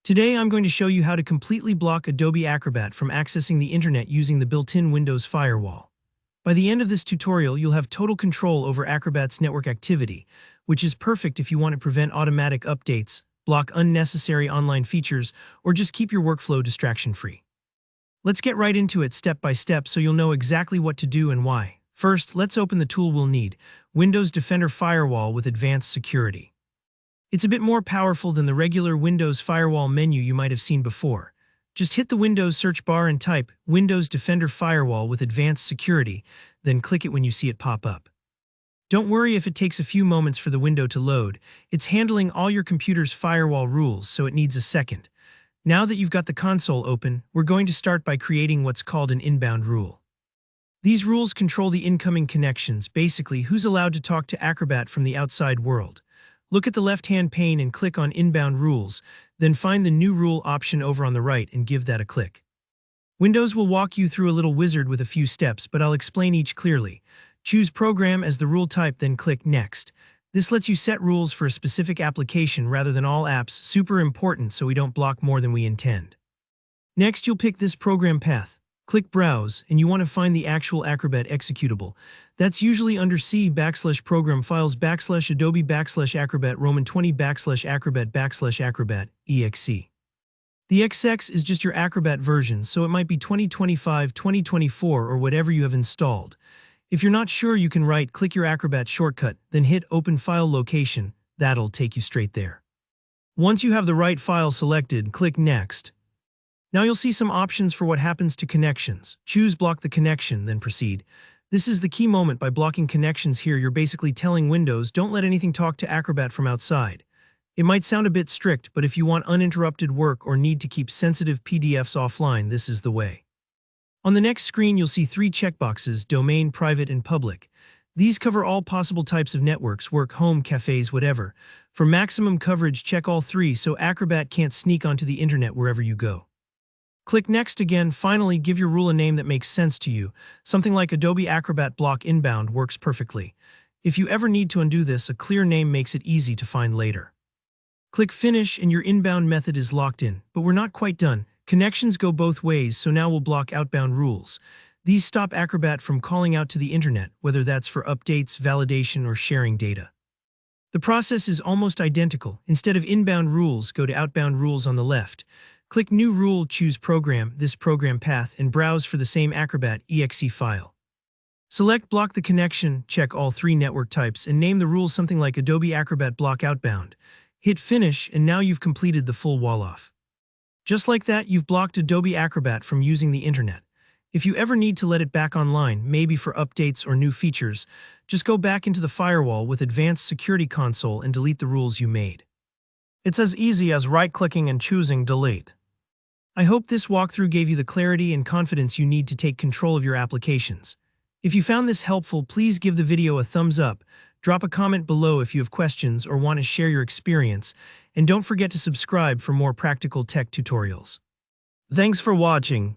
Today I'm going to show you how to completely block Adobe Acrobat from accessing the internet using the built-in Windows Firewall. By the end of this tutorial, you'll have total control over Acrobat's network activity, which is perfect if you want to prevent automatic updates, block unnecessary online features, or just keep your workflow distraction-free. Let's get right into it step by step so you'll know exactly what to do and why. First, let's open the tool we'll need, Windows Defender Firewall with Advanced Security. It's a bit more powerful than the regular Windows Firewall menu you might have seen before. Just hit the Windows search bar and type Windows Defender Firewall with Advanced Security, then click it when you see it pop up. Don't worry if it takes a few moments for the window to load. It's handling all your computer's firewall rules, so it needs a second. Now that you've got the console open, we're going to start by creating what's called an inbound rule. These rules control the incoming connections, basically who's allowed to talk to Acrobat from the outside world. Look at the left-hand pane and click on Inbound Rules, then find the New Rule option over on the right and give that a click. Windows will walk you through a little wizard with a few steps, but I'll explain each clearly. Choose Program as the rule type, then click Next. This lets you set rules for a specific application rather than all apps, super important so we don't block more than we intend. Next, you'll pick this program path. Click Browse, and you want to find the actual Acrobat executable. That's usually under C/Program Files /Adobe /Acrobat Roman 20 /Acrobat /Acrobat exe. The XX is just your Acrobat version, so it might be 2025, 2024, or whatever you have installed. If you're not sure, you can right-click your Acrobat shortcut, then hit Open File Location. That'll take you straight there. Once you have the right file selected, click Next. Now you'll see some options for what happens to connections. Choose Block the Connection, then Proceed. This is the key moment. By blocking connections here, you're basically telling Windows, don't let anything talk to Acrobat from outside. It might sound a bit strict, but if you want uninterrupted work or need to keep sensitive PDFs offline, this is the way. On the next screen, you'll see three checkboxes: Domain, Private, and Public. These cover all possible types of networks: work, home, cafes, whatever. For maximum coverage, check all three so Acrobat can't sneak onto the internet wherever you go. Click Next again. Finally, give your rule a name that makes sense to you. Something like Adobe Acrobat Block Inbound works perfectly. If you ever need to undo this, a clear name makes it easy to find later. Click Finish and your inbound method is locked in, but we're not quite done. Connections go both ways, so now we'll block outbound rules. These stop Acrobat from calling out to the internet, whether that's for updates, validation, or sharing data. The process is almost identical. Instead of inbound rules, go to outbound rules on the left. Click New Rule, choose Program, this program path, and browse for the same Acrobat exe file. Select Block the Connection, check all three network types, and name the rule something like Adobe Acrobat Block Outbound. Hit Finish, and now you've completed the full wall-off. Just like that, you've blocked Adobe Acrobat from using the internet. If you ever need to let it back online, maybe for updates or new features, just go back into the firewall with Advanced Security Console and delete the rules you made. It's as easy as right-clicking and choosing Delete. I hope this walkthrough gave you the clarity and confidence you need to take control of your applications. If you found this helpful, please give the video a thumbs up, drop a comment below if you have questions or want to share your experience, and don't forget to subscribe for more practical tech tutorials. Thanks for watching.